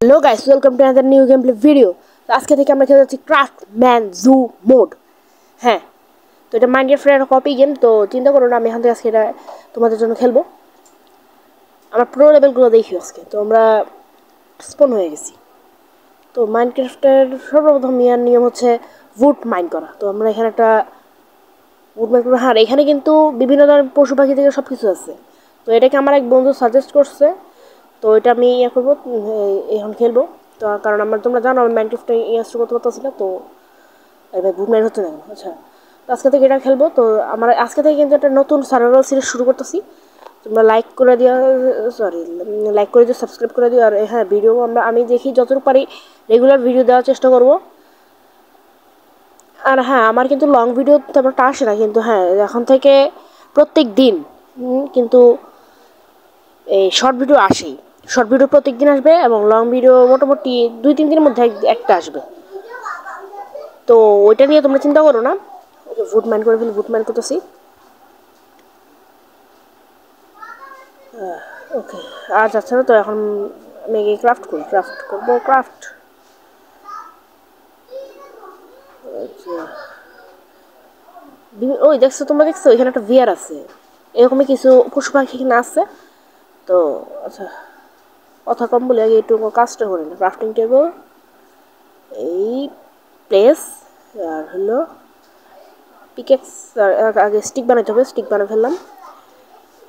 Hello guys, welcome to another new game play video. তো আজকে থেকে আমরা খেলতে যাচ্ছি ক্রাফটম্যান জু মোড। হ্যাঁ, তো এটা মাইনক্রাফটের কপি গেম। তো চিন্তা করো না, আমি এখান থেকে আজকে এটা তোমাদের জন্য খেলবো। আমার প্রো লেভেলগুলো দেখি আজকে। তো আমরা স্পন হয়ে গেছি। তো মাইনক্রাফটের সর্বপ্রথম নিয়ম হচ্ছে উড মাইন করা। তো আমরা এখানে একটা উড মাইন করবো। হ্যাঁ, এখানে কিন্তু বিভিন্ন ধরনের পশু পাখি থেকে সব কিছু আছে। তো এটাকে আমার এক বন্ধু সাজেস্ট করছে। তো এটা আমি ইয়ে করবো, এখন খেলবো। তো কারণ তোমরা জানো আমি মাইনক্রাফটে ইনস্টল করতে পারতেছি না। তো এবার বুট মাইন হচ্ছে না। আচ্ছা, তো আজকে থেকে এটা খেলবো। তো আমার আজকে থেকে কিন্তু একটা নতুন সার্ভাইভাল সিরিজ শুরু করতেছি। তোমরা লাইক করে দিও, সাবস্ক্রাইব করে দিও। আর হ্যাঁ, ভিডিও আমি দেখি যতটুকু পারি রেগুলার ভিডিও দেওয়ার চেষ্টা করবো। আর হ্যাঁ, আমার কিন্তু লং ভিডিও তেমনটা আসে না, কিন্তু হ্যাঁ এখন থেকে প্রত্যেক দিন কিন্তু এই শর্ট ভিডিও আসেই। শর্ট ভিডিও প্রত্যেক দিন আসবে এবং লং ভিডিও মোটামুটি 2-3 দিনের মধ্যে একটা আসবে। তো ওইটা নিয়ে তোমরা চিন্তা করো না। ভুট মাইন করে ফেলি, ভুট মাইন করতেছি। ওকে, আর যাচ্ছে না। তো এখন আমি ক্রাফট করবো। ওই দেখছো, তোমরা দেখছো এখানে একটা বিয়ার আছে, এরকমই কিছু পশু পাখি এখানে আছে। তো আচ্ছা, কথা কম বলে আগে একটু কাজটা করে না। ক্রাফটিং টেবল, এই প্লেস, আর হলো পিকেক্স। আর আগে স্টিক বানাইতে হবে, স্টিক বানিয়ে ফেললাম।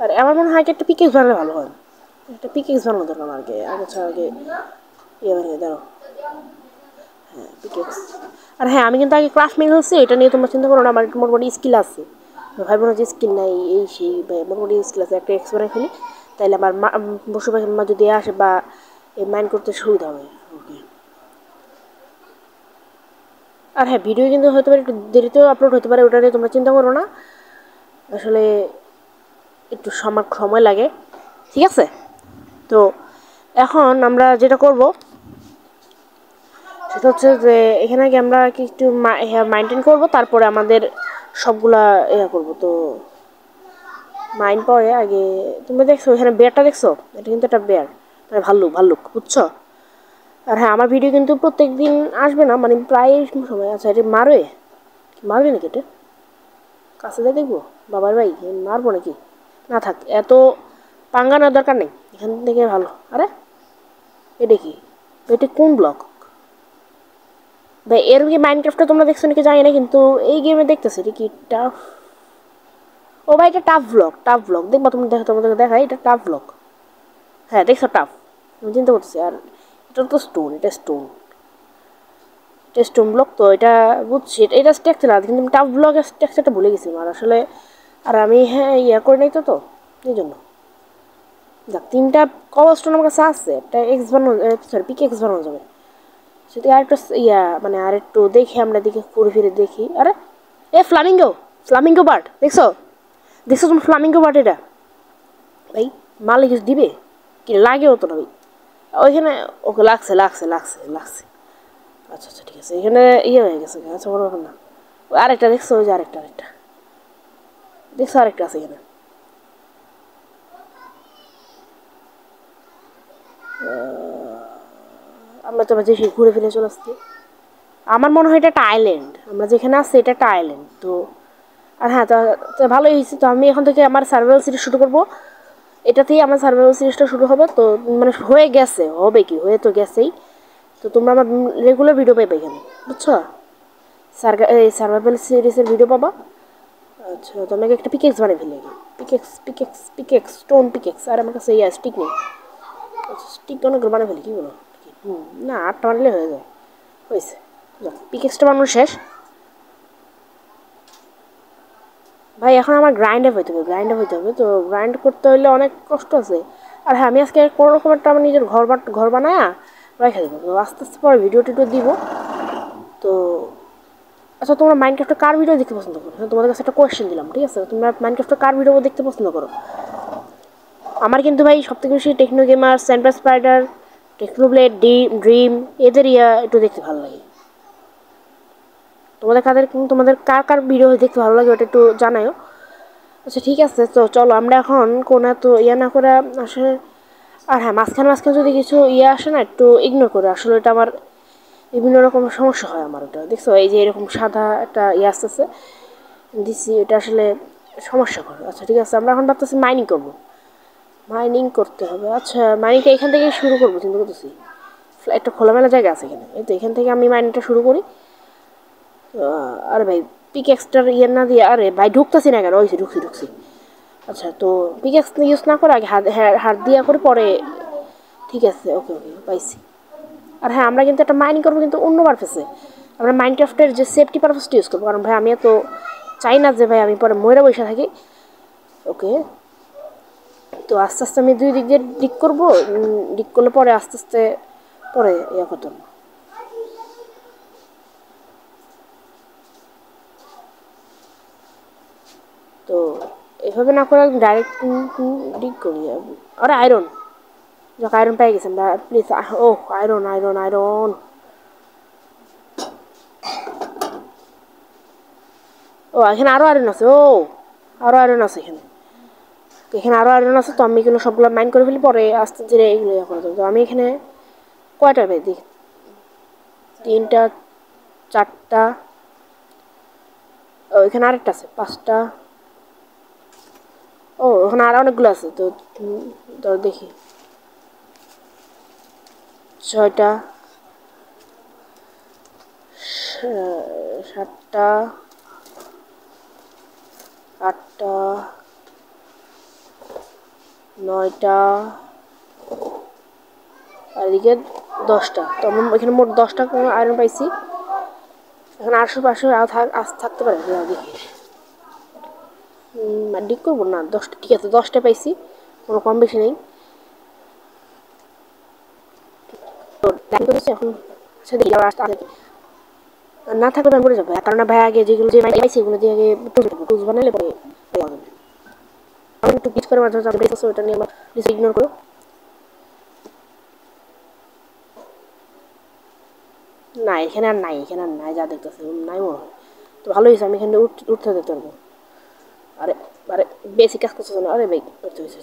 আর আমার মনে হয় একটা পিকেক্স বানালে ভালো হয়। একটা পিকেক্স বানানো দরকার আগে আগে ইয়ে বানিয়ে দাও। হ্যাঁ, পিকেক্স। আর হ্যাঁ, আমি কিন্তু আগে ক্রাফট মেন হচ্ছে, এটা নিয়ে তোমরা চিন্তা করো না। আমার মোটামুটি স্কিল আছে। ভাই বোনের যে স্কিল নাই, এই সেই মোটামুটি স্কিল আছে। একটা এক্স বানিয়ে ফেলি, তাইলে আমার বসে পাখির মা যদি আসে বা এই মাইন্ড করতে সুবিধা হবে। ওকে। আর হ্যাঁ, ভিডিও কিন্তু হতে পারে একটু দেরিতেও আপলোড হতে পারে, ওটা নিয়ে তোমরা চিন্তা করো না। আসলে একটু সময় লাগে, ঠিক আছে। তো এখন আমরা যেটা করব সেটা হচ্ছে যে এখানে আগে আমরা একটু মাইন্টেন করব, তারপরে আমাদের সবগুলা ইয়া করবো। তো মাইন্ড পরে আগে তুমি দেখছো এখানে বেয়ারটা দেখছো, এটা কিন্তু একটা বেয়ার, মানে ভাল্লুক বুঝছো। আর হ্যাঁ, আমার ভিডিও কিন্তু প্রত্যেক দিন আসবে না, মানে প্রায় সময়। আচ্ছা, এটা মারবে নাকি? এটা কাছে দিয়ে দেখবো। বাবার ভাই মারবো নাকি? না থাক, এত পাঙ্গা নেওয়ার দরকার নেই, এখান থেকে ভালো। আরে এটা কি? এটা কোন ব্লক ভাই? এর কি মাইনক্রাফটে তোমরা দেখছো নাকি জানি না, কিন্তু এই গেমে দেখতেছি এটা কি টাফ। ও ভাই, এটা টাফ ব্লক দেখবা তুমি। দেখো তোমাদেরকে দেখাই, এটা টাফ ব্লক। হ্যাঁ দেখছো, টাফ। আমি চিন্তা করতেছি। আর এটা তো স্টোন, এটা স্টোন ব্লক। তো এটা বুঝছি, এটা স্ট্রাকচার আছে, কিন্তু টাফ ব্লকের স্ট্রাকচারটা ভুলে গেছি আর আসলে। আর আমি হ্যাঁ ইয়া করে নাই তো এই জন্য। যাক, 3টা কবলস্টোন আমার কাছে আছে। একটা এক্স বানানো, সরি পিক এক্স বানানো যাবে। সেটা আরেকটু মানে আরেকটু দেখি, আমরা দেখি ঘুরে ফিরে দেখি। আরে ফ্লামিঙ্গো বার্ড দেখছো তুমি? ফ্লামিঙ্গো বার্ড এটা ভাই মালে কিছু দিবে কি? লাগেও তো না ভাই ওইখানে। ওকে, লাগছে। আচ্ছা ঠিক আছে, এখানে ইয়ে হয়ে গেছে। আচ্ছা, কোনো ব্যাপার না। আরেকটা দেখছো? ওই যে আরেকটা দেখছো, আরেকটা আছে এখানে। আমরা তো যে ঘুরে ফিরে চলে আসছি। আমার মনে হয় এটা একটা আইল্যান্ড, আমরা যেখানে আছি এটা একটা আইল্যান্ড। তো আর হ্যাঁ, তো ভালোই হয়েছে। তো আমি এখন থেকে আমার সার্ভাইভাল সিরিজ শুরু করবো। এটাতেই আমার সার্ভাইভাল সিরিজটা শুরু হবে। তো মানে হয়ে গেছে, হবে কি, হয়ে তো গেছেই। তো তোমরা আমার রেগুলার ভিডিও পাবে এখানে, বুঝছো? এই সার্ভাইভাল সিরিজের ভিডিও পাবা। আচ্ছা, তো আমাকে একটা পিকেক্স বানিয়ে ফেলে। Pickaxe stone pickaxe. আর আমার কাছে স্টিক নেই। স্টিক অনেক বানিয়ে ফেলি, কী বলো? না, 8টা বানালে হয়ে যায়। হয়েছে, পিকেক্সটা বানানো শেষ। ভাই এখন আমার গ্রাইন্ডে হইতে হবে। তো গ্রাইন্ড করতে হলে অনেক কষ্ট আছে। আর হ্যাঁ, আমি আজকে কোনো রকম একটা আমার নিজের ঘর বানায় রেখে দেবো। তো আস্তে পরে ভিডিও টিডিও দিব। তো আচ্ছা, তোমরা মাইনক্রাফটে কার ভিডিও দেখতে পছন্দ করো? তোমাদের কাছে একটা কোয়েশ্চেন দিলাম, ঠিক আছে? তোমরা মাইনক্রাফটে কার ভিডিও দেখতে পছন্দ করো? আমার কিন্তু ভাই সবথেকে বেশি টেকনো গেমার, স্যান্ডা স্পাইডার, টেকনোব্লেড, ড্রিম, এদের একটু দেখতে ভালো লাগে। তোমাদের কার ভিডিও দেখতে ভালো লাগে ওটা একটু জানাও। আচ্ছা ঠিক আছে, তো চলো আমরা এখন কোনো তো ইয়া না করে আসলে আর হ্যাঁ, মাঝখানে মাঝখানে যদি কিছু আসে না, একটু ইগনোর করে। আসলে এটা আমার বিভিন্ন রকম সমস্যা হয় আমার। ওটা দেখছো, এই যে এরকম সাদা একটা আসতেছে দিছি, এটা আসলে সমস্যা করে। আচ্ছা ঠিক আছে, আমরা এখন ভাবতেছি মাইনিং করবো। মাইনিং করতে হবে। আচ্ছা, মাইনিংটা এখান থেকে শুরু করবো চিন্তা করতেছি। একটা খোলামেলা জায়গা আছে এখানে, এই তো এখান থেকে আমি মাইনিংটা শুরু করি। আরে ভাই, পিক এক্সটার না দিয়ে, আরে ভাই ঢুকতেছি না কেন? ওইসে ঢুকছি ঢুকছি। আচ্ছা, তো পিক এক্স ইউজ না করে আগে হাত দিয়া করে পরে। ঠিক আছে, ওকে ওকে, পাইছি। আর হ্যাঁ, আমরা কিন্তু একটা মাইনিং করবো, কিন্তু অন্য পারপাসে। আমরা মাইনক্রাফটের যে সেফটি পারপাসটা ইউজ করবো, কারণ ভাই আমি তো চাই না যে ভাই আমি পরে ময়রা বসে থাকি। ওকে, তো আস্তে আস্তে আমি দুই দিক দিয়ে ডিক করবো। ডিক করলে পরে আস্তে আস্তে পরে করতে হবে। তো এভাবে না করে ডাইরেক্ট ডিক করি। আরে আয়রন, যাক আয়রন পেয়ে গেছেন প্লিজ। ও, আয়রন আয়রন আয়রন। ও, এখানে আরও আয়রন আছে। ও, আরও আয়রন আছে এখানে। এখানে আরও আয়রন আছে, তো আমি এগুলো সবগুলো মাইন করে ফেলি, পরে আস্তে ধীরে এগুলো করে দেবো। তো আমি এখানে কয়টা পেয়ে দিই? 3টা, 4টা। ও, এখানে আরেকটা আছে, 5টা। ও, ওখানে আরও অনেকগুলো আছে। তো দেখি, 6টা, 7টা, 8টা, 9টা, আর এদিকে 10টা। তো আমি এখানে মোট 10টা আয়রন পাইছি। এখন 800 থাকতে পারে দেখি। ডিক করবো না, 10টা ঠিক আছে, 10টা পাইছি, কোনো কম বেশি নেই। তো এখন না থাকলে আমি করে যাবো, কারণ ভাই আগে যেগুলো যে পাইছি এগুলো দিয়ে আগে টুলস বানাইলে পরে আমি একটু পিচ করে মাঝে মাঝে ওটা নিয়ে আমার ইগনোর করো। না, এখানে আর নাই, এখানে আর নাই, যা দেখতেছে নাই মনে হয়। তো ভালো হয়েছে, আমি এখানে উঠতে যেতে পারবো। আরে আরে, বেশি কাজ করতেছে না। আরে ভাই, করতে হয়েছে।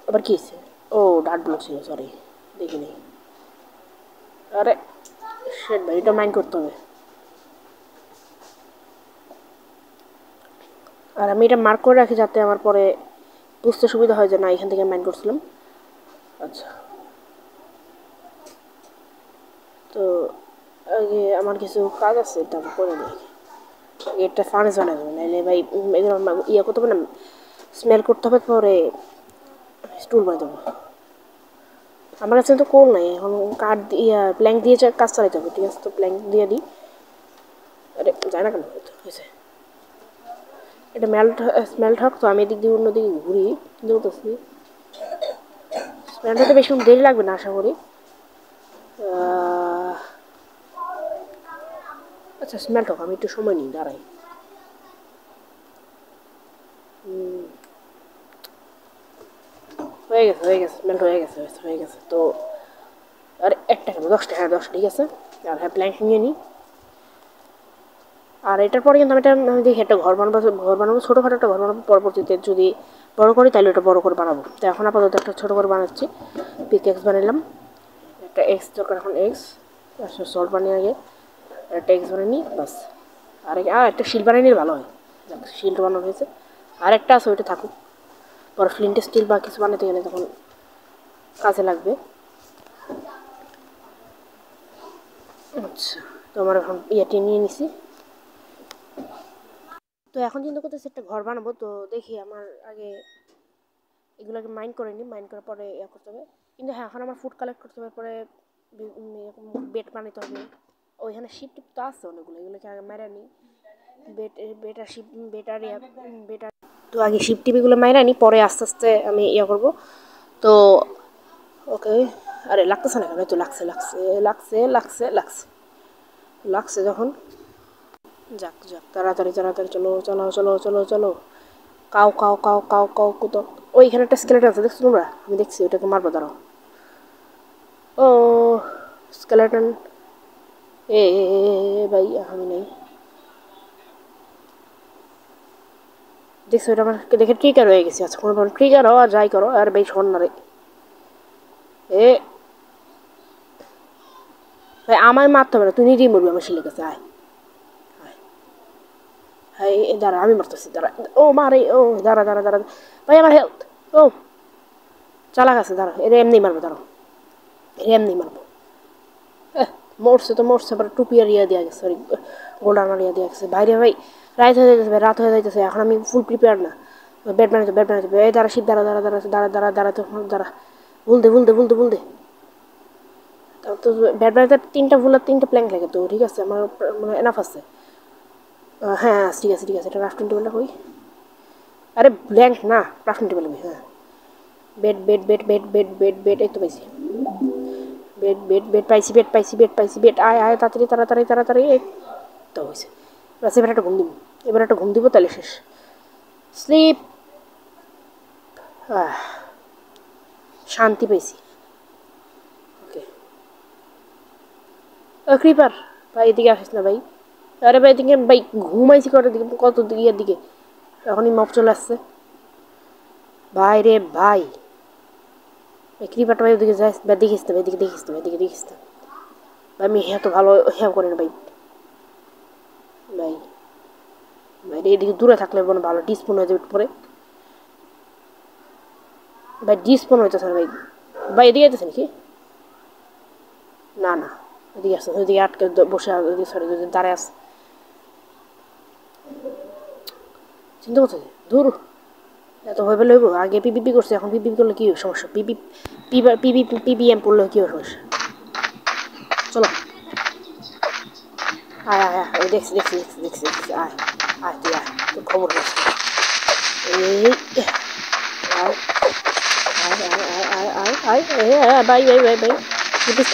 আবার কি হয়েছে? ও, ডাট ব্লক ছিল, সরি, দেখিনি। আরে শেট ভাই, এটা মাইন্ড করতে হবে। আর আমি এটা মার্ক করে রাখি যাতে আমার পরে বুঝতে সুবিধা হয় যে না, এখান থেকে মাইন্ড করছিলাম। আচ্ছা, তো আগে আমার কিছু কাজ আছে, এটা আমি করে নিই। এটা ফার্নেস বানাবো, নাহলে ভাই এগুলো করতে হবে না, স্মেল করতে হবে, পরে স্টুল বানিয়ে দেবো। আমার কাছে তো কোল নাই এখন, কাঠ প্ল্যাঙ্ক দিয়ে কাজ চালাইতে হবে। ঠিক আছে, তো প্ল্যাঙ্ক দিয়ে দিই। আরে যায় না কেন? হয়েছে, এটা স্মেল্ট হোক। তো আমি এদিক দিয়ে অন্যদিকে ঘুরি, কিন্তু বলতেছি স্মেলটা তো বেশি দেরি লাগবে না আশা করি। আচ্ছা, স্মেল্ট হোক, আমি একটু সময় নিই, দাঁড়াই। হয়ে গেছে হয়ে গেছে, স্মেল্ট হয়ে গেছে, হয়ে গেছে। তো আর একটা কেন, 10টা? হ্যাঁ, 10টা ঠিক আছে। আর হ্যাঁ, প্ল্যাঙ্ক নিয়ে নিই। আর এটার পরে কিন্তু আমি দেখি একটা ঘর বানাবো ছোটোখাটো একটা ঘর বানাবো। পরবর্তীতে যদি বড় করি তাহলে ওটা বড় করে বানাবো। তো এখন আপাতত একটা ছোটো করে বানাচ্ছি। পিক এক্স বানালাম, একটা এক্স দরকার এখন, এক্স সল্ট বানিয়ে আগে একটা এক্স বানিয়ে নিই, বাস। আর একটা শিল বানিয়ে নিলে ভালো হয়। শিল্ড বানানো হয়েছে, আর একটা আছে, ওইটা থাকুক। পর ফ্লিন্ট স্টিল বা কিছু বানাতে গেলে তখন কাজে লাগবে। আচ্ছা, তো আমার এখন ইয়েটি নিয়ে নিছি। তো এখন চিন্তা করতেছি একটা ঘর বানাবো। তো দেখি, আমার আগে এগুলোকে মাইন্ড করে নিই, মাইন্ড করার পরে করতে হবে। কিন্তু হ্যাঁ, এখন আমার ফুড কালেক্ট করতে হবে, পরে এরকম বেড বানাতে হবে। ওইখানে শিপ টিপ তো আছে অনেকগুলো, এগুলোকে আগে মেরে নিই। বেড আর শিপ, বেড আর তো আগে শিপ টিপ এগুলো মেরে নিই, পরে আস্তে আস্তে আমি করবো। তো ওকে, আরে লাগতেছে না কেন? তো লাগছে লাগছে লাগছে লাগছে লাগছে লাগছে যখন। যাক যাক, তাড়াতাড়ি তাড়াতাড়ি, চলো চলো চলো চলো চলো। Cow cow cow cow cow কুতো। ওইখানে একটা স্কেলেটন আছে, দেখছো তোমরা? আমি দেখছি, ওটাকে মারবো, দাঁড়াও। ও, স্কেলেটন। ভাই আমি নেই, দেখছো এটা আমার দেখে ট্রিগার হয়ে গেছে আচ্ছা কোনো ট্রিগার হওয়া যাই করো আর ভাই শোন না রে এ ভাই আমায় মারতে হবে না তুই নিজেই মরবি আমার শিলের কাছে আয় হ্যাঁ দাঁড়া আমি মারতেছি দাঁড়া ও মারে ও দাঁড়া দাঁড়া দাঁড়া ভাই আমার হেলথ ও চালাক আছে দাঁড়া এর এমনি মারবো দাঁড়াও এর এমনি মারবো মরছে তো মরছে আবার টুপি আর ইয়া দেওয়া গেছে সরি গোল্ডার মারিয়া দেওয়া গেছে বাইরে ভাই রাত হয়ে যাইতেছে ভাই রাত হয়ে যাইতেছে এখন আমি ফুল প্রিপেয়ার না ব্যাট বানাইতে এই দাঁড়া শীত দাঁড়া দাঁড়া দাঁড়া দাঁড়া দাঁড়া দাঁড়া তো দাঁড়া বলতে তো ব্যাট বানাইতে 3টা ফুল আর 3টা প্ল্যাঙ্ক লাগে তো ঠিক আছে আমার মানে এনাফ আছে হ্যাঁ ঠিক আছে এটা ক্রাফটিং টেবিলটা কই আরে ব্ল্যাঙ্ক না ক্রাফটিং টেবিল হ্যাঁ বেড এই তো পাইছি বেড আয় তাড়াতাড়ি এই তো হয়েছে বাস এবার একটা ঘুম দিব তাহলে শেষ স্লিপ শান্তি পাইছি ওকে ক্রিপার ভাই এদিকে আসিস না ভাই আরে ভাই এদিকে ভাই ঘুমাইছি কত দিকের দিকে এখনই মপ চলে আসছে ভাই রে ভাই ক্রিপারটা ভাই ওদিকে যাই বা দেখিস না এদিকে দেখিস না ভাই আমি এত ভালো হ্যাঁ করি না ভাই ভাই ভাই এদিকে দূরে থাকলে ভালো ডিসপোন হয়ে যাবে পরে ভাই ডিসপোন হইতেছে না ভাই এদিকে যেতেছে নাকি না এদিকে আসছে ওইদিকে আটকে বসে সরি দাঁড়ায় আছে চিন্তা করছে ধুর এত ভয় পেলে হইব আগে পিপিপি করছে এখন পিপিপি করলে কি সমস্যা পিপিএম পড়লে কি সমস্যা চলো আয় দেখছি আয় তুই তোর খবর নেই এই ভাই ফুটিস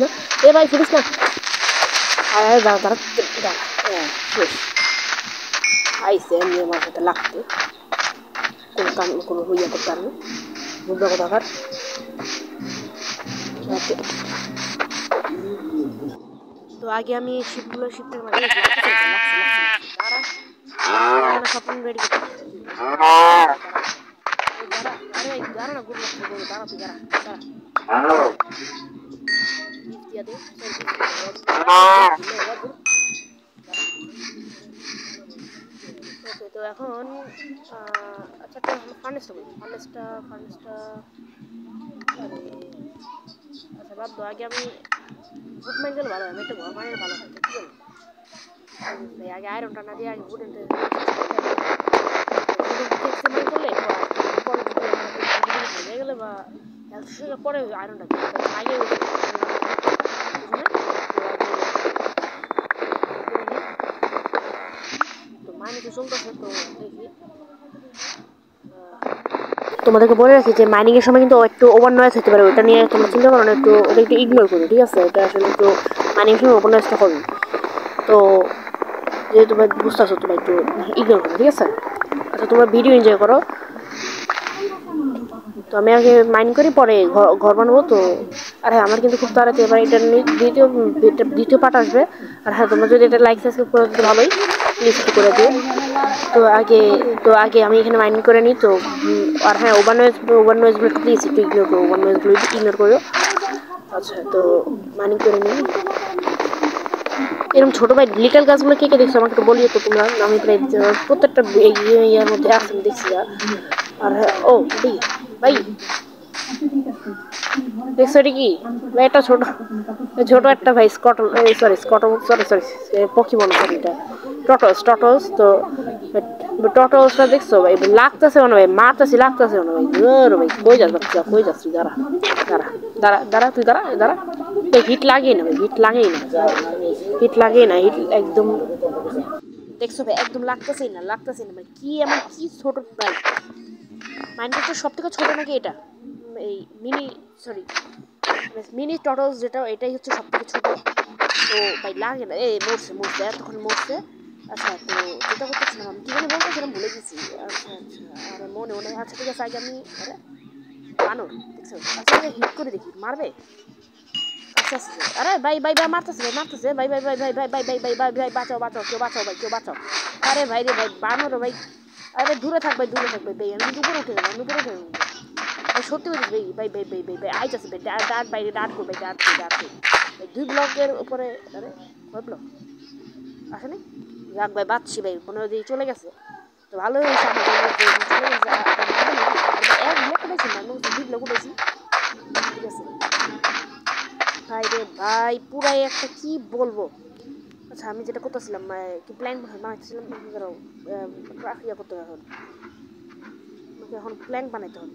না এ ভাই ফুটিস না আয় দাঁড়া শেষ আইসে এমনি আমার সাথে লাগতে কোনো ইয়ে করতে পারবে বুঝবে কোথাকার তো আগে আমি শিপটার মানে স্বপ্ন রেডি আরে দাঁড়া না গুড দাঁড়া তুই দাঁড়া দিয়া দে ওকে তো এখন আচ্ছা একটা ফার্নেসটা বলি ফার্নেসটা আচ্ছা বাদ দো আগে আমি গুড মাইন গেলে ভালো হয় আমি একটা ঘর বানিয়ে ভালো হয় কি বল আগে আয়রনটা না দিয়ে আগে গুড করলে পরে গেলে বা পরে আয়রনটা আগে তো মাইনিংটা চলতেছে তো দেখি তোমাদেরকে বলে রাখি যে মাইনিং এর সময় কিন্তু একটু ওভার নয়েজ হতে পারে ওটা নিয়ে তোমরা চিন্তা করো না একটু ওটা একটু ইগনোর করো ঠিক আছে এটা আসলে একটু মাইনিং এর সময় ওভার নয়েজটা হবে তো যেহেতু তোমরা বুঝতে পারছো তোমরা একটু ইগনোর করো ঠিক আছে আচ্ছা তোমরা ভিডিও এনজয় করো তো আমি আগে মাইন্ড করি পরে ঘর বানাবো তো আর হ্যাঁ আমার কিন্তু খুব তাড়াতাড়ি এবার এটা দ্বিতীয় পার্ট আসবে আর হ্যাঁ তোমরা যদি এটা লাইক সাবস্ক্রাইব করে দিতে ভালোই প্লিজ একটু করে দিও তো আগে আমি এখানে মাইন্ড করে নিই তো আর হ্যাঁ ওভার নয়েজগুলো প্লিজ একটু ইগনোর করো ওভার নয়েজগুলো ইগনোর করো আচ্ছা তো মাইন্ড করে নিই এরকম ছোটো ভাই লিটল গাছগুলো কে দেখছো আমাকে তো বলিও তো তোমরা আমি প্রায় প্রত্যেকটা ইয়ার মধ্যে আসতে দেখছি আর হ্যাঁ ও ভাই দেখছো এটা কি ভাই একটা ছোট একটা ভাই সরি পকিমন সরি এটা টটলস তো টটলসটা দেখছো ভাই লাগতেছে না ভাই মারতেছি লাগতেছে না ভাই ভাই কই যাস বাচ্চা তুই দাঁড়া তুই দাঁড়া ভাই হিট লাগেই না হিট একদম দেখছো ভাই একদম লাগতেছেই না ভাই কি এমন কি ছোট ভাই মাইনক্রাফটের সব থেকে ছোট নাকি এটা এই মিনি টটলস যেটা এটাই হচ্ছে সব থেকে ছোট তো ভাই লাগে না এই মরছে এতক্ষণ মরছে আচ্ছা তো যেটা করতেছিলাম আমি কি জানি বলতেছিলাম ভুলে গেছি আচ্ছা আর মনে আচ্ছা ঠিক আছে আগে আমি আরে বানর দেখছো আচ্ছা হিট করে দেখি মারবে আচ্ছা আরে ভাই মারতেছে ভাই বাঁচাও কেউ বাঁচাও আরে ভাই রে ভাই বানর ভাই আরে দূরে থাক ভাই, দূরে থাক ভাই, ভাই আমি উপরে উঠে যাবো, আমি উপরে উঠে যাবো ভাই, সত্যি বলিস ভাই, ভাই ভাই ভাই ভাই ভাই আইতাছে ভাই, ডাট বাইরে ডাট কর ভাই, ডাট ভাই 2 ব্লকের উপরে। আরে কয় ব্লক আসেনি? যাক ভাই বাঁচছি ভাই, 15 দিয়ে চলে গেছে তো ভালোই হয়েছে আমার জন্য যে চলে গেছে। এক ব্লক উঠেছি না, আমি 2 ব্লক উঠেছি, ঠিক আছে ভাই রে ভাই, পুরাই একটা কি বলবো। আচ্ছা আমি যেটা করতেছিলাম কি প্ল্যান বানাইতেছিলাম, ইয়া করতে হবে আমাকে, এখন প্ল্যাঙ্ক বানাইতে হবে,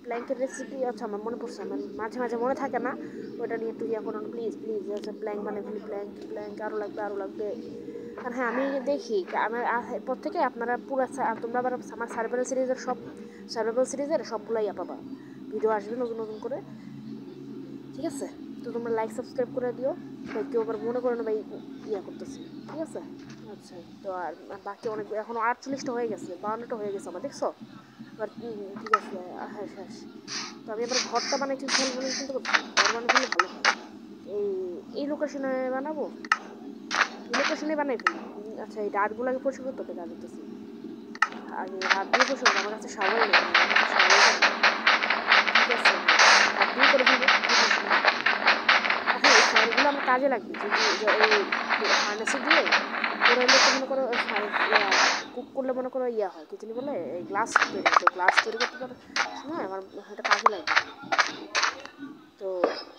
প্ল্যাঙ্কের রেসিপি। আচ্ছা আমার মনে পড়ছে, আমার মাঝে মাঝে মনে থাকে না, ওটা নিয়ে একটু ইয়া করুন প্লিজ প্লিজ। আচ্ছা প্ল্যাঙ্ক বানাই ফেলি, প্ল্যাঙ্ক আরও লাগবে, আরও লাগবে। আর হ্যাঁ আমি দেখি আমার এরপর থেকে আপনারা পুরো তোমরা আবার আমার সার্ভাইভাল সিরিজের সবগুলো ইয়া পাবা, ভিডিও আসবে নতুন নতুন করে, ঠিক আছে? তো তোমরা লাইক সাবস্ক্রাইব করে দিও ভাই, কেউ আবার মনে করো না ভাই ইয়া করতেছি, ঠিক আছে? আচ্ছা তো আর বাকি অনেক, এখনও 48টা হয়ে গেছে, 52টা হয়ে গেছে আমার, দেখছো? এবার ঠিক আছে, হ্যাঁ হ্যাঁ। তো আমি এবার ঘরটা বানাইছি, ফেল বলে চিন্তা করছি, ঘর বানাই ফেললে ভালো হয়। এই লোকেশনে বানাবো, এই লোকেশনে বানাই ফেলি। আচ্ছা এই ডাটগুলো আগে পরিষ্কার করতে হবে, ডাট দিতেছি আগে, হাত দিয়ে পরিষ্কার করবো, আমার কাছে সাবাই নেই, ঠিক আছে হাত দিয়ে করে ফেলবো। হ্যাঁ এই ফাইলগুলো আমার কাজে লাগবে, এই ফার্নেসে দিয়ে ওরা এলে তো মনে করো কুক করলে মনে করো ইয়া হয়, কি জানি বলে, এই গ্লাস তৈরি, তো গ্লাস তৈরি করতে পারে না, আমার এটা কাজে লাগবে। তো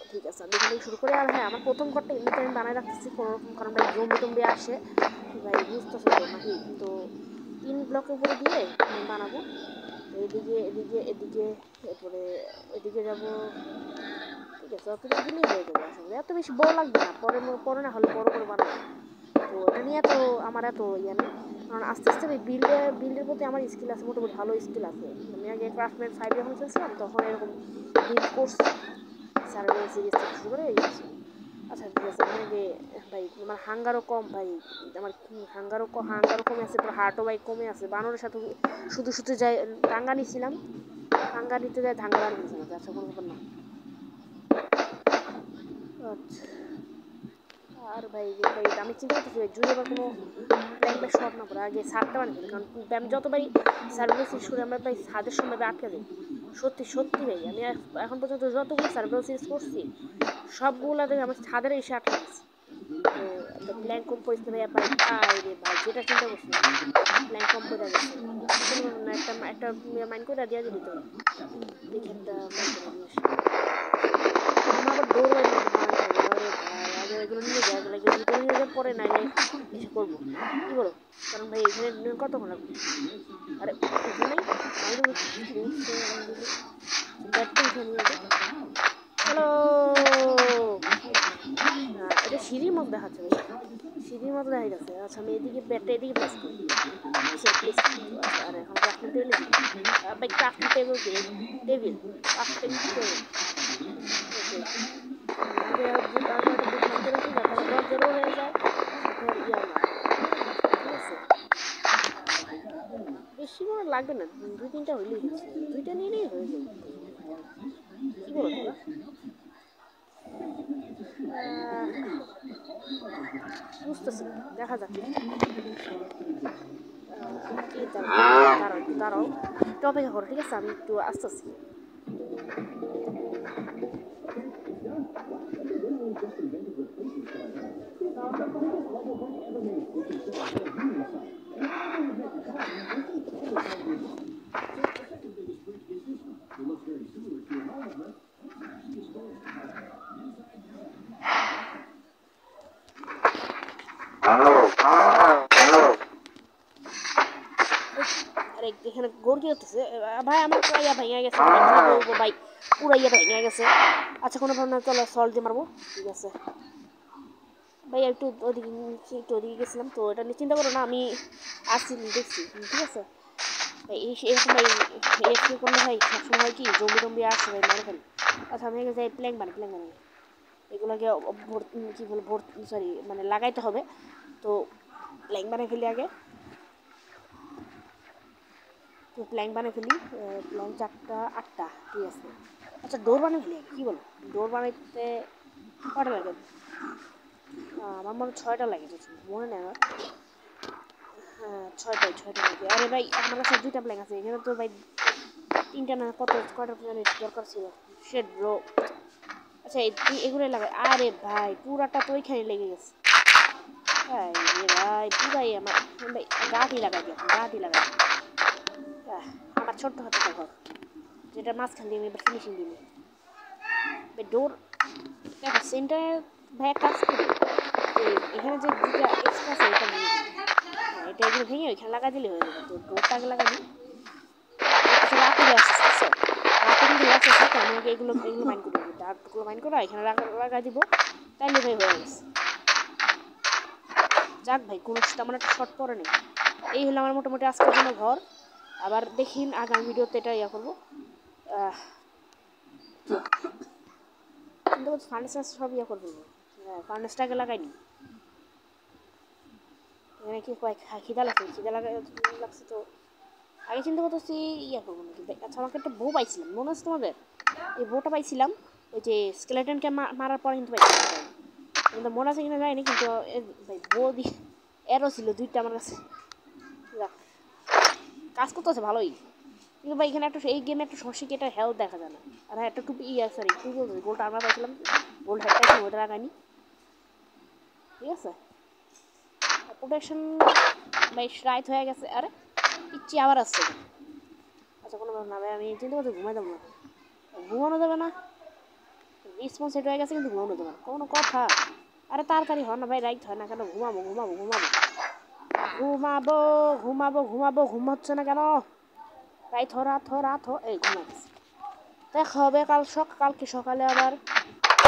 ঠিক আছে আমি এখান থেকে শুরু করি। আর হ্যাঁ আমার প্রথম ঘরটা এমনিতে আমি বানায় রাখতেছি কোনোরকম, কারণ ভাই জম্বি টম্বি আসে ভাই, বুঝতেছো তো নাকি? তো 3 ব্লকের উপরে দিয়ে আমি বানাবো, এদিকে এদিকে এদিকে, এরপরে এদিকে যাবো, ঠিক আছে অতটুকু দিলেই হয়ে যাবে, আসলে এত বেশি বড় লাগবে না, পরে না হলে বড় করে বানাবো। তো এটা নিয়ে তো আমার এত ইয়ে নেই, কারণ আস্তে আস্তে ওই বিল্ডের প্রতি আমার স্কিল আছে, মোটামুটি ভালো স্কিল আছে। আমি আগে ক্রাফটম্যান 5 যখন খেলছিলাম তখন এরকম বিল্ড করছি, সার্ভাইভাল সিরিজ থেকে শুরু করে এই আছে। আচ্ছা ঠিক আছে, আমি আগে ভাই আমার হাঙ্গারও কম ভাই, আমার হাঙ্গারও কমে আছে, পুরো হার্টও ভাই কমে আছে, বানরের সাথে শুধু শুধু যাই টাঙ্গা নিছিলাম, টাঙ্গা নিতে যাই ধাঙ্গা বাড়ি গেছে না, আচ্ছা কোনো ব্যাপার না। আচ্ছা আর ভাই আমি চিন্তা করতেছি ভাই যদি আবার কোনো প্ল্যান শর্ট না করে আগে ছাদটা বানিয়ে ফেলি, কারণ আমি যতবারই সার্ভিস সিরিজ করে আমরা ভাই ছাদের সময় আটকে যাই, সত্যি সত্যি ভাই আমি এখন পর্যন্ত যতগুলো সার্ভিস সিরিজ করছি সবগুলোতে আমার ছাদের এসে আটকে গেছি। তো প্ল্যান কম পড়েছে ভাই, ভাই রে ভাই যেটা চিন্তা করছি প্ল্যান কম পড়ে গেছে, একটা মাইন্ড করে দিয়ে দিত, দেখি একটা মাইন্ড করে দিয়ে আসি। আমার আবার দৌড় আগে এগুলো নিয়ে যায়, এগুলো ভিতরে নিয়ে যাওয়ার পরে নাইলে এসে করবো, কী বলো? কারণ ভাই এখানে কতক্ষণ লাগবে? আরে এখানেই ব্যাটটা উঠে নিয়ে যাবে। হ্যালো, এটা সিঁড়ির মতো দেখাচ্ছে ভাই, সিঁড়ির মতো দেখা যাচ্ছে। আচ্ছা আমি এদিকে ব্যাটটা এদিকে প্লেস করি, প্লেস করি। আচ্ছা আর এখন ক্রাফটিং টেবিল ভাই, ক্রাফটিং টেবিল ক্রাফটিং টেবিল ওকে, আগে বুট আগে একটা বুট মারতে রাখি যাতে আমার দরজারও হয়ে যায়, সাথে আর ইয়া না, ঠিক আছে? বেশি করে লাগবে না, 2-3টা হইলেই হচ্ছে, 2টা নিলেই হয়ে যাবে, কী বলো তোমরা? বুঝতেছি না, দেখা যাক। কি দাঁড়াও একটু অপেক্ষা করো, ঠিক আছে? আমি একটু আসতেছি। আরে এখানে গোর কি হতেছে ভাই? আমার পুরো ইয়া ভেঙে গেছে ভাই, পুরো ইয়া ভেঙে গেছে। আচ্ছা কোনো ভাবনা, চলো সল্ট দিয়ে মারবো, ঠিক আছে ভাই। একটু ওদিকে গেছিলাম তো, এটা নিয়ে চিন্তা করো না, আমি আসছি দেখছি, ঠিক আছে ভাই? এরকম ভাই এরকম করলে ভাই সবসময় হয় কি জম্বি আসছে ভাই, মেরে ফেলে। আচ্ছা আমি আগে যাই প্ল্যাঙ্ক বানাই এগুলোকে কী বল সরি মানে লাগাইতে হবে, তো প্ল্যাঙ্ক বানাই ফেলি আগে, তো প্ল্যাঙ্ক বানিয়ে ফেলি, প্ল্যাঙ্ক 4টা 8টা, ঠিক আছে। আচ্ছা ডোর বানিয়ে ফেলি, কী বলো? ডোর বানাইতে কটা লাগে? আমার মনে 6টা লাগে, মনে নেই আমার। হ্যাঁ 6টা নাকি? আরে ভাই আমার কাছে 2টা প্ল্যান আছে এখানে তো ভাই 3টা না কয়টা প্ল্যান দরকার ছিল শেট ব্রো আচ্ছা এগুলো লাগাই আরে ভাই পুরাটা তো ওইখানে লেগে গেছে ভাই রে ভাই পুরাই আমার ভাই গাড়ি লাগাই আমার ছোট্ট হাতে ঘর যেটা মাঝখান দিয়ে আমি এবার ফিনিশিং দিই ভাই ডোর দেখো সেন্টারে ভাই কাজ করি এখানে যে দুটা এক্সট্রা আছে এটা নিয়ে এটা এগুলো ভেঙে ওইখানে লাগা দিলে হয়ে যাবে তো ডোরটাকে লাগা দিই কিছু রাখতে আসছে রাখতে কিন্তু আসছে তো আমাকে এগুলো মাইন করে দিই ডার্টগুলো মাইন করা এখানে লাগা দিব তাইলে ভাই হয়ে গেছে যাক ভাই কোনো তেমন একটা শর্ট পরে নেই এই হলো আমার মোটামুটি আজকের জন্য ঘর আবার দেখিন আগামী ভিডিওতে এটা ইয়া করবো কিন্তু ফার্নেস সব ইয়া করবো ফার্নেসটাকে লাগাইনি এখানে কি খিদা লাগছে তো আগে চিন্তা করতেছি ইয়া করবো নাকি আচ্ছা আমাকে একটা বউ পাইছিলাম মনে আছে তোমাদের এই বউটা পাইছিলাম ওই যে স্কেলেটনকে মারার পরে কিন্তু পাইছিলাম কিন্তু মনে আছে কিনা যায়নি কিন্তু ভাই বউ দিয়ে এরও ছিল 2টা আমার কাছে কাজ করতেছে ভালোই কিন্তু ভাই এখানে একটা এই গেমে একটা সমস্যা কি এটা হেলথ দেখা যায় না আর হ্যাঁ একটা টুপি সরি টুপি বলতে গোল্ড আমরা পাইছিলাম গোল্ড হেডটা ছিল ওটা লাগাইনি ঠিক আছে প্রোটেকশন ভাই রাইট হয়ে গেছে আরে ইচ্ছি আবার আসছে আচ্ছা কোনো ব্যাপার না ভাই আমি চিন্তা করতে ঘুমাই দেবো না ঘুমানো যাবে না রেসপন্স সেট হয়ে গেছে কিন্তু ঘুমানো যাবে না কোনো কথা আরে তাড়াতাড়ি হয় না ভাই রাইট হয় না কেন ঘুমাবো ঘুম হচ্ছে না কেন রাইট রাত এই ঘুমাইছে দেখা হবে কালকে সকালে আবার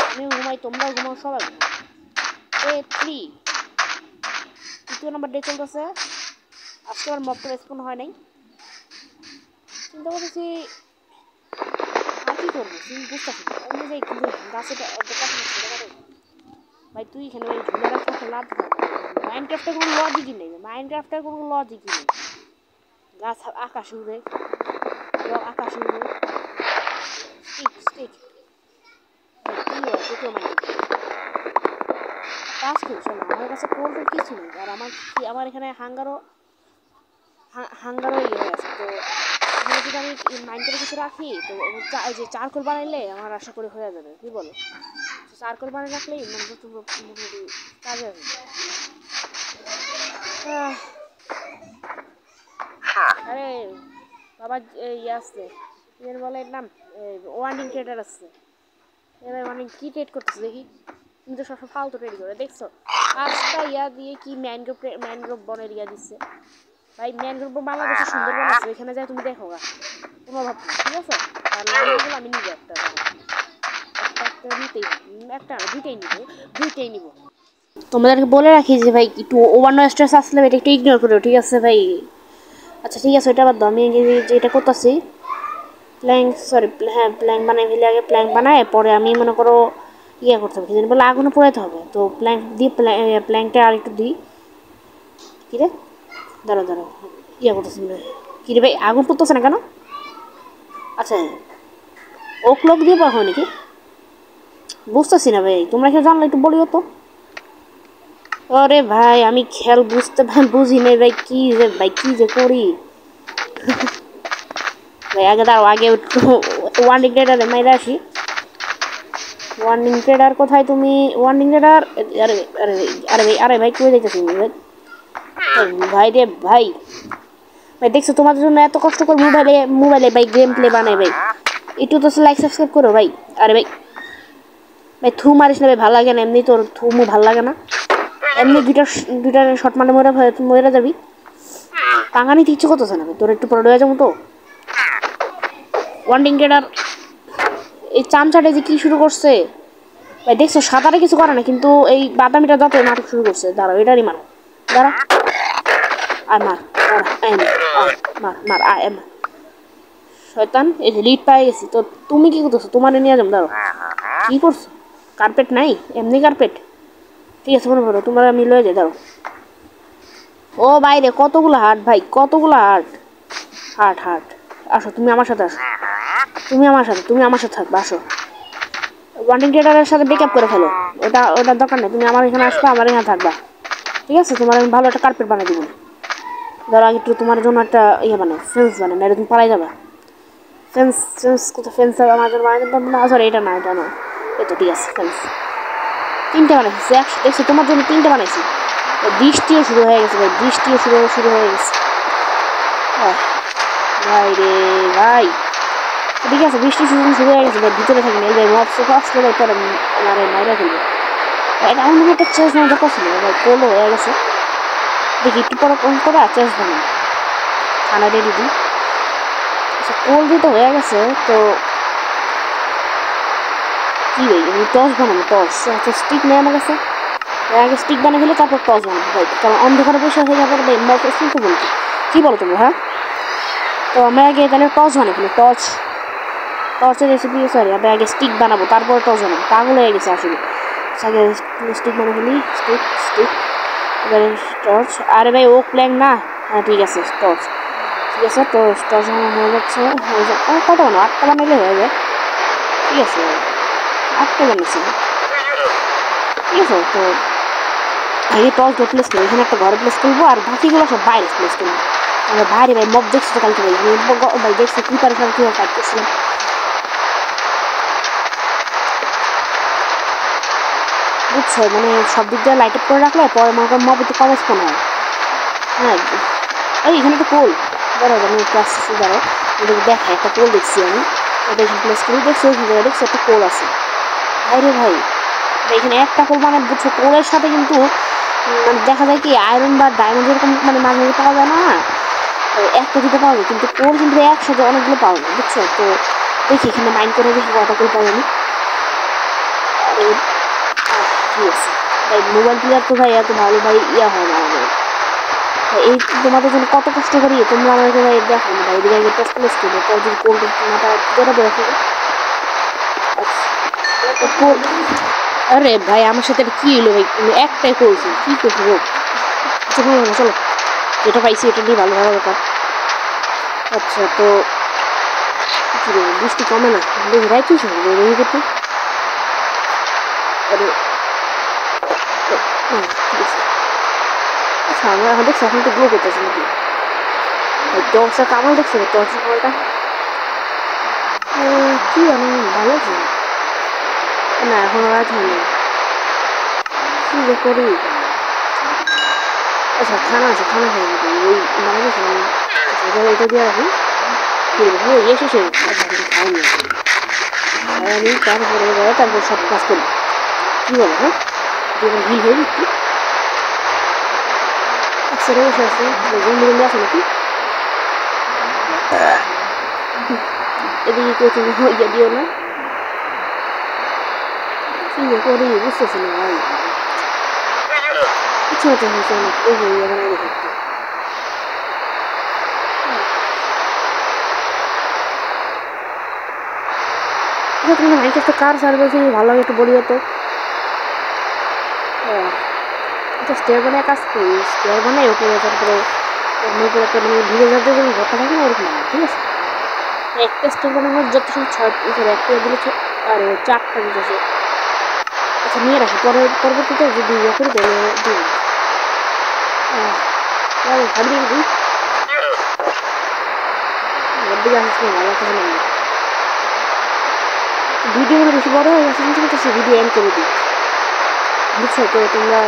আমিও ঘুমাই তোমরাও ঘুমাও সবাই ঘুমাও 3 নম্বর ডে চলতেছে আজকে আমার মপটা রেসপন্ড হয় নাই চিন্তা করতেছি আর কি করবো বুঝতেছি অন্য যাই কিন্তু গাছে ভাই তুই এখানে ভাই ঝুলে রাখতে লাভ মাইনক্রাফটের কোনো লজিকই নেই গাছ আকাশে উড়ে স্টিক কাজ করছে না আমার কাছে কোল্ড কিছু নেই আর আমার এখানে হাঙ্গারও ইয়ে হয়ে আছে তো এখানে যদি আমি মাইন্ডের কিছু রাখি তো যে চারকোল বানাইলে আমার আশা করি হয়ে যাবে কি বলো চারকোল বানিয়ে রাখলেই মানে মোটামুটি কাজে আসবে আরে বাবা ইয়ে আসছে এর বলে এর নাম ওয়ার্নিং ট্রেডার আসছে এবার ওয়ার্নিং কি ট্রেড করতেছে দেখি তুমি তো সব ফালতু ট্রেড করে দেখছো আজটা ইয়া দিয়ে কি ম্যানগ্রোভ বনের ইয়া দিচ্ছে ভাই ম্যানগ্রোভ বাংলাদেশে সুন্দরবন আছে ওইখানে যাই তুমি দেখো গা কোনো অভাব নেই ঠিক আছে আর লাইনগুলো আমি নিবো দুইটাই নিব তোমাদেরকে বলে রাখি যে ভাই একটু ওভার স্ট্রেস আসলে এটা একটু ইগনোর করো ঠিক আছে ভাই আচ্ছা ঠিক আছে ওইটা বাদ দাও আমি যেটা করতেছি প্ল্যাঙ্ক বানাই ফেলে আগে প্ল্যাঙ্ক বানায় পরে আমি মনে করো ইয়ে করতে হবে বলে আগুনে পোড়াইতে হবে তো প্ল্যাঙ্ক দিয়ে প্ল্যাঙ্কটা আর একটু দিই কী রে দাঁড়াও ইয়ে করতেছি কী রে ভাই আগুন পড়তেছে না কেন আচ্ছা ওক দিয়ে পাওয়া হয় নাকি বুঝতেছি না ভাই তোমরা কেউ জানলে একটু বলিও তো আরে ভাই আমি বুঝি না ভাই কি যে করি ভাই আগে ওয়ার্নিং ট্রেডারে মাইরা আসি ওয়ার্নিং ট্রেডার কোথায় তুমি ওয়ার্নিং ট্রেডার আরে ভাই কই যাইতেছি ভাই রে ভাই দেখছো তোমাদের জন্য এত কষ্ট করে মোবাইলে ভাই গেম প্লে বানাই ভাই একটু তো লাইক সাবস্ক্রাইব করো ভাই আরে ভাই থু মারিস না ভাই ভালো লাগে না এমনি তোর থুমু ভালো লাগে না এমনি দুইটা শর্ট মানে মরে যাবি টাঙানি ইচ্ছে করতেছে না তোর একটু পরে হয়ে যাবো তো ওয়ান্ডিং ট্রেডার এই চামচাটে যে কি শুরু করছে ভাই দেখছো সাঁতারে কিছু করে না কিন্তু এই বাদামিটা যত নাটক শুরু করছে দাঁড়াও এটারই মার দাঁড়া আর মার শয়তান এই যে লিড পাই গেছি তো তুমি কি করতেছো তোমার নিয়ে যাবো দাঁড়াও কি করছো কার্পেট নাই এমনি কার্পেট ঠিক আছে মনে করো তোমার আমি লয়ে যাই দাঁড়াও ও বাইরে কতগুলো হাট আসো তুমি আমার সাথে থাকবে আসো ওয়ান্টিং ট্রেডারের সাথে ব্রেকআপ করে ফেলো ওটা দরকার নেই তুমি আমার এখানে আসবা আমার এখানে থাকবা ঠিক আছে তোমার আমি ভালো একটা কার্পেট বানিয়ে দিব ধরো আগে একটু তোমার জন্য একটা ইয়ে বানাও, ফেন্স বানাও, না এটা তুমি পালাই যাবা। ফেন্স কোথাও ফেন্স আমার জন্য বানাই দিতাম না, সরি এটা না, এটা না, এই তো ঠিক আছে ফেন্স। 3টে বানাইছি, দেখছি তোমার জন্য 3টে বানাইছি। বৃষ্টিও শুরু হয়ে গেছে ভাই, বৃষ্টিও শুরু হয়ে গেছে ভাই রে ভাই। ঠিক আছে বৃষ্টি শুরু হয়ে গেছে ভাই, ভিতরে থাকি না, এই ভাই মব সোফা আসলে ভাই পরে আমার মাইরা ফেলবে। এটা এমন একটা চেস বানাতে পছন্দ ভাই, পোলো হয়ে গেছে, দেখি একটু পরে কম করে চেস বানাই, খানা রেডি দিই। আচ্ছা কোল দিতে হয়ে গেছে, তো কি ভাই আমি টস বানাবো, টস আচ্ছা স্টিক নেই আমার কাছে, আগে স্টিক বানিয়ে ফেলে তারপর টস বানাবো ভাই, কারণ অন্ধকারে বসে হয়ে যাবে ভাই মব শুনতে বলছি। কী বলো তুমি? হ্যাঁ তো আমরা আগে তাহলে টস বানাই ফেলি, টর্চের রেসিপি, সরি আমি আগে স্টিক বানাবো তারপরে টর্চ বানাবো, পাগল হয়ে গেছে আসলে। আগে স্টিক বানিয়ে ফেলি, স্টিক এবারে টর্চ, আরে ভাই ওক প্ল্যাঙ্ক না, হ্যাঁ ঠিক আছে টর্চ, ঠিক আছে তো টর্চ বানানো হয়ে যাচ্ছে, কত বানাবো? 8টা বানাইলে হয়ে যায়, ঠিক আছে 8টা বানিয়েছি, ঠিক আছে। তো আগে টর্চটা প্লেস করবো, এখানে একটা ঘরে প্লেস করবো, আর বাকিগুলো সব বাইরে প্লেস করবো। আমরা বাইরে ভাই মব দেখছি তো কালকে ভাই, ভাই দেখছি প্রিপারেশন কীভাবে ফাইট করছিলাম। বুঝছো মানে সব দিক দিয়ে লাইট আপ করে রাখলে পরে মনে করেন মব একটু কম স্পন হয়। হ্যাঁ এই এখানে একটা কোল, দাঁড়াও আমি একটু আসতেছি, দাঁড়াও ওদেরকে দেখাই, একটা কোল দেখছি আমি, ওটা এখানে প্লেস করি, দেখছি ওইখানে দেখছি একটা কোল আছে, ভাইরে ভাই এখানে একটা কোল মানে বুঝছো কোলের সাথে কিন্তু মানে দেখা যায় কি আয়রন বা ডায়মন্ড এরকম মানে মাঝে মাঝে পাওয়া যায় না, একটা দুটো পাওয়া যায়, কিন্তু কোল কিন্তু একসাথে অনেকগুলো পাওয়া যায়, বুঝছো। তো দেখি এখানে মাইন্ড করে দেখি কটা কোল পাই আমি। ঠিক আছে ভাই, মোবাইল প্লেয়ার তো ভাই এত ভালো ভাই ইয়া হয় না আমাদের, এই তোমাদের জন্য কত কষ্ট করি, তোমরা আমাকে ভাই দেখো না ভাই, এদিকে আগে টেস্ট প্লেস করবো, পর যদি কোল মাথা বেরোবে দেখো। আরে ভাই আমার সাথে কি হলো ভাই, একটাই করছি কি করছি গো, চলো চলো যেটা পাইছি এটা নিয়ে ভালো ভালো ব্যাপার। আচ্ছা তো কি রে বৃষ্টি কমে না, দেখি রাইট কিছু রবি করতে, আরে ঠিক আছে। আচ্ছা আমরা এখন দেখছি এখন তো গ্লো করতেছি নাকি, টর্চটা কামাল দেখছি টর্চের কামালটা কি আমি ভালো আছে না, এখন রাত হয়নি, কি যে করি। আচ্ছা খানা আছে, খানা খাই নাকি ওই বানাবো খানা, এটা দিয়ে রাখি এসে সে খাইনি, খাইনি তারপর সব কাজ করি, কী বলো? হ্যাঁ যেটা হিল হয়ে একটু একসাথে বসে আছে, বন্ধু আছে নাকি এদিকে কেউ তুমি ইয়ে দিও না, কি যে করি বুঝতেছি না ভাই, ইচ্ছে হচ্ছে হয়েছে অনেক ওই ইয়ে বানাই দেখতে। তুমি মাইনক্রাফটে কার সার্ভার থেকে ভালো লাগে একটু বলি তো। আচ্ছা স্টেয়ার বানায় কাজ করি, স্টেয়ার বানাই উপরে, তারপরে উপরে একটা মানে ভিড়ে যাতে যেমন ঘরটা থাকে না ওরকম বানাই, ঠিক আছে। একটা স্টেয়ার বানানোর যত সময় 6 একটা দিলে আর 4টা দিতেছে। আচ্ছা নিয়ে রাখি, পরবর্তীতে যদি ইয়ে করি তাহলে দিই ভাবি দিই দিকে আসিস না, ভালো কথা না ভিডিওগুলো বেশি বড় হয়ে গেছে কিন্তু বলতেছি ভিডিও এন্ড করে দিই, বুঝছো। তো তোমরা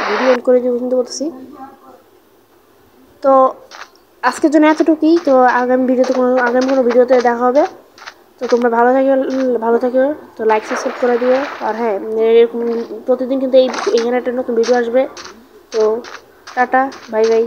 ভিডিও এন্ড করে দিও কিন্তু বলতেছি। তো আজকের জন্য এতটুকুই, তো আগামী কোনো ভিডিওতে দেখা হবে। তো তোমরা ভালো থাকো, তো লাইক সাবস্ক্রাইব করে দিও। আর হ্যাঁ এরকম প্রতিদিন কিন্তু এখানে একটা নতুন ভিডিও আসবে। তো টাটা বাই বাই।